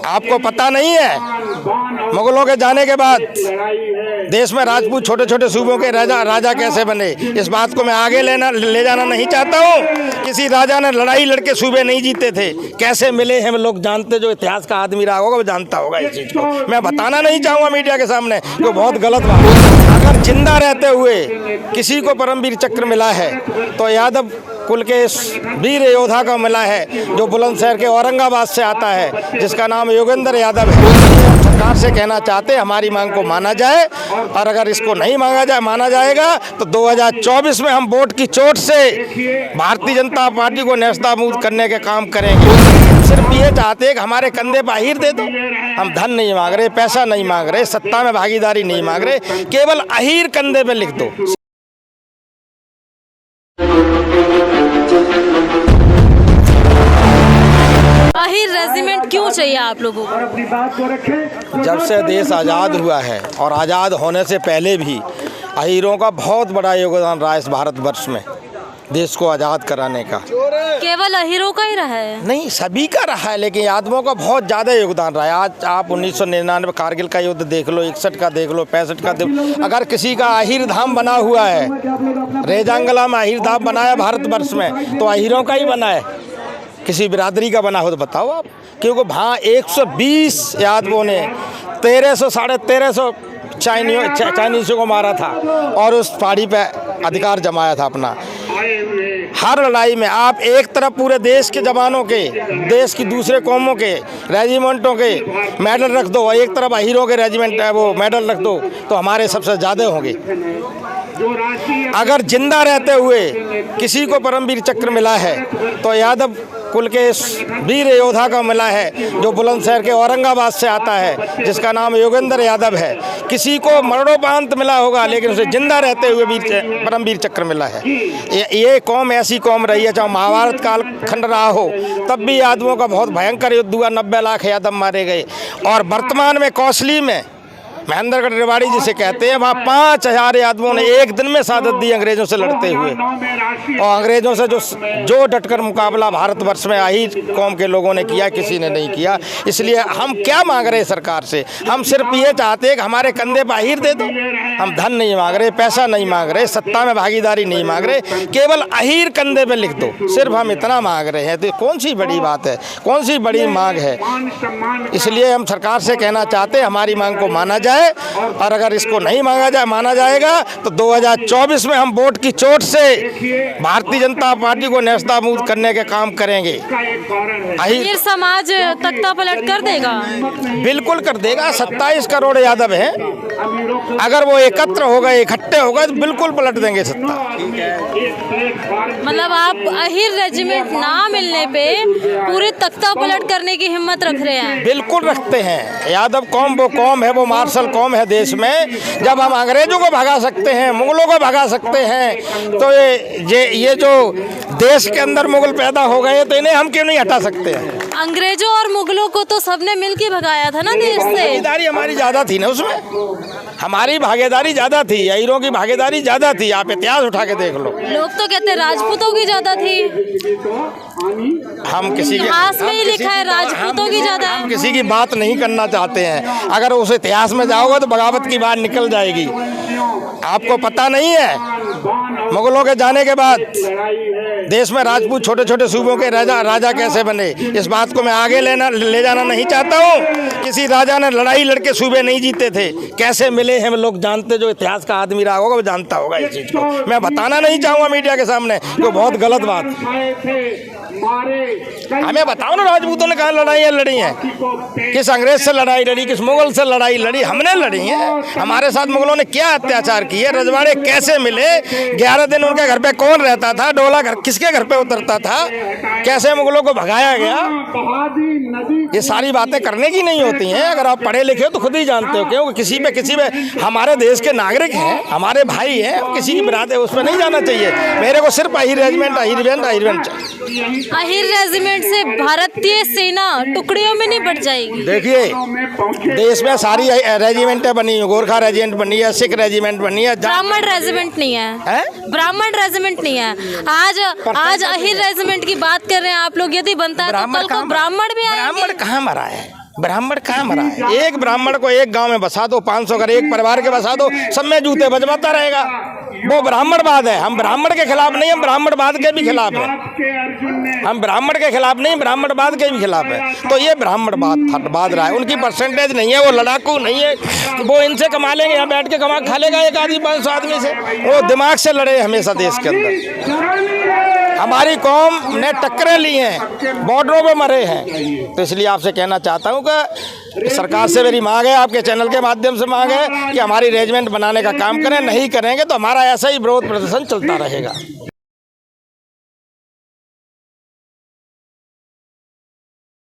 आपको पता नहीं है, मुगलों के जाने के बाद देश में राजपूत छोटे छोटे सूबों के राजा कैसे बने, इस बात को मैं आगे ले जाना नहीं चाहता हूँ। किसी राजा ने लड़ाई लड़के सूबे नहीं जीते थे, कैसे मिले हैं लोग जानते, जो इतिहास का आदमी रहा होगा वो जानता होगा इस चीज़ को। मैं बताना नहीं चाहूँगा मीडिया के सामने, जो बहुत गलत बात है। अगर जिंदा रहते हुए किसी को परमवीर चक्र मिला है तो यादव कुल के इस वीर योद्धा का मिला है, जो बुलंदशहर के औरंगाबाद से आता है, जिसका नाम योगेंद्र यादव है। सरकार से कहना चाहते हैं हमारी मांग को माना जाए, और अगर इसको नहीं माना जाएगा तो 2024 में हम वोट की चोट से भारतीय जनता पार्टी को नेस्तनाबूद करने के काम करेंगे। सिर्फ ये चाहते हैं कि हमारे कंधे पर अहीर दे दो। हम धन नहीं मांग रहे, पैसा नहीं मांग रहे, सत्ता में भागीदारी नहीं मांग रहे, केवल अहीर कंधे पे लिख दो। अहीर रेजिमेंट क्यों चाहिए आप लोगों को? जब से देश आज़ाद हुआ है और आज़ाद होने से पहले भी अहीरों का बहुत बड़ा योगदान रहा है इस भारतवर्ष में देश को आज़ाद कराने का। केवल अहीरों का ही रहा है? नहीं, सभी का रहा है, लेकिन यादवों का बहुत ज़्यादा योगदान रहा है। आज आप 1999 कारगिल का युद्ध देख लो, 61 का देख लो, 65 का देख लो। अगर किसी का अहीर धाम बना हुआ है, रेजांगला में अहीर धाम बनाया भारतवर्ष में, तो अहीरों का ही बना है। किसी बिरादरी का बना हो तो बताओ आप, क्योंकि वहाँ 120 यादवों ने 1300 साढ़े 1300 चाइनीज़ों को मारा था और उस पहाड़ी पे अधिकार जमाया था अपना। हर लड़ाई में आप एक तरफ पूरे देश के जवानों के, देश की दूसरे कौमों के रेजिमेंटों के मेडल रख दो, और एक तरफ अहीरों के रेजिमेंट वो मेडल रख दो, तो हमारे सबसे ज़्यादा होंगे। अगर जिंदा रहते हुए किसी को परमवीर चक्र मिला है तो यादव कुल के इस वीर योद्धा का मिला है, जो बुलंदशहर के औरंगाबाद से आता है, जिसका नाम योगेंद्र यादव है। किसी को मरणोपरांत मिला होगा, लेकिन उसे जिंदा रहते हुए परमवीर चक्र मिला है। ये कौम ऐसी कौम रही है, चाहे महाभारत काल खंड रहा हो, तब भी यादवों का बहुत भयंकर युद्ध हुआ, 90 लाख यादव मारे गए। और वर्तमान में कौशली में महेंद्रगढ़ रेवाड़ी जिसे कहते हैं, वहाँ 5000 यादवों ने एक दिन में शहादत दी अंग्रेजों से लड़ते हुए। और अंग्रेजों से जो डटकर मुकाबला भारतवर्ष में अहीर कौम के लोगों ने किया, किसी ने नहीं किया। इसलिए हम क्या मांग रहे हैं सरकार से? हम सिर्फ ये चाहते हैं कि हमारे कंधे पर अहीर दे दो। हम धन नहीं मांग रहे, पैसा नहीं मांग रहे, सत्ता में भागीदारी नहीं मांग रहे, केवल अहीर कंधे पे लिख दो। सिर्फ हम इतना मांग रहे हैं, तो कौन सी बड़ी बात है, कौन सी बड़ी मांग है? इसलिए हम सरकार से कहना चाहते हैं हमारी मांग को माना जाए, और अगर इसको नहीं माना जाएगा तो 2024 में हम वोट की चोट से भारतीय जनता पार्टी को नेस्तनाबूद करने के काम करेंगे। अहीर समाज तख्ता पलट कर देगा? बिल्कुल कर देगा। 27 करोड़ यादव हैं, अगर वो एकत्र हो गए, इकट्ठे हो गए, तो बिल्कुल पलट देंगे सत्ता। मतलब आप अहीर रेजिमेंट ना मिलने पे पूरे तख्ता पलट करने की हिम्मत रख रहे हैं? बिल्कुल रखते हैं। यादव कौम वो कौम है, वो मार्शल कौम है देश में। जब हम अंग्रेजों को भगा सकते हैं, मुगलों को भगा सकते हैं, तो ये जो देश के अंदर मुगल पैदा हो गए, तो इन्हें हम क्यों नहीं हटा सकते हैं? अंग्रेजों और मुगलों को तो सबने मिलकर भगाया था ना देश से। भागीदारी हमारी ज्यादा थी ना, उसमें हमारी भागीदारी ज्यादा थी, अहीरों की भागीदारी ज्यादा थी। आप इतिहास उठा के देख लो। लोग तो कहते हैं राजपूतों की ज्यादा थी। हम किसी के इतिहास में ही लिखा है राजपूतों की ज्यादा है। हम किसी की बात नहीं करना चाहते हैं। अगर उस इतिहास में जाओगे तो बगावत की बात निकल जाएगी। आपको पता नहीं है, मुगलों के जाने के बाद देश में राजपूत छोटे छोटे सूबों के राजा कैसे बने, इस बात को मैं आगे ले जाना नहीं चाहता हूँ। किसी राजा ने लड़ाई लड़के सूबे नहीं जीते थे, कैसे मिले हैं लोग जानते, जो इतिहास का आदमी रहा होगा वो जानता होगा इस चीज़ को। मैं बताना नहीं चाहूँगा मीडिया के सामने, जो बहुत गलत बात है। हमें बताओ ना, राजपूतों ने कहाँ लड़ाइयाँ लड़ी हैं? किस अंग्रेज से लड़ाई लड़ी, किस मुगल से लड़ाई लड़ी? हमने लड़ी है। हमारे साथ मुगलों ने क्या अत्याचार किए, रजवाड़े कैसे मिले, 11 दिन उनके घर पे कौन रहता था, डोला घर किसके घर पे उतरता था, कैसे मुगलों को भगाया गया, ये सारी बातें करने की नहीं होती हैं। अगर आप पढ़े लिखे हो तो खुद ही जानते हो, क्योंकि किसी पे हमारे देश के नागरिक हैं, हमारे भाई हैं, किसी की बिरादरी उस पर नहीं जाना चाहिए। मेरे को सिर्फ अहीर रेजिमेंट अहीर रेजिमेंट से भारतीय सेना टुकड़ियों में नहीं बट जाएगी? देखिए, देश में सारी रेजिमेंटें बनी है, गोरखा रेजिमेंट बनी है, सिख रेजिमेंट बनी है, ब्राह्मण रेजिमेंट नहीं है, ब्राह्मण रेजिमेंट नहीं है। आज अहीर रेजिमेंट की बात कर रहे हैं आप लोग। यदि बनता है तो कल को ब्राह्मण भी आएंगे। ब्राह्मण कहाँ मरा है? ब्राह्मण कहाँ मरा है? एक ब्राह्मण को एक गांव में बसा दो, 500 घर एक परिवार के बसा दो, सब में जूते बजवाता रहेगा। वो ब्राह्मणवाद है। हम ब्राह्मण के खिलाफ नहीं, हम ब्राह्मणवाद के भी खिलाफ हैं। हम ब्राह्मण के खिलाफ नहीं, ब्राह्मणवाद के भी खिलाफ है। तो ये ब्राह्मणवाद रहा है। उनकी परसेंटेज नहीं है, वो लड़ाकू नहीं है, वो इनसे कमा लेंगे, यहाँ बैठ के कमा खा लेगा एक आदमी 500 आदमी से। वो दिमाग से लड़े हमेशा देश के अंदर। हमारी कौम ने टक्करें ली हैं, बॉर्डरों पे मरे हैं। तो इसलिए आपसे कहना चाहता हूँ कि सरकार से मेरी मांग है, आपके चैनल के माध्यम से मांग है कि हमारी रेजिमेंट बनाने का काम करें। नहीं करेंगे तो हमारा ऐसा ही विरोध प्रदर्शन चलता रहेगा।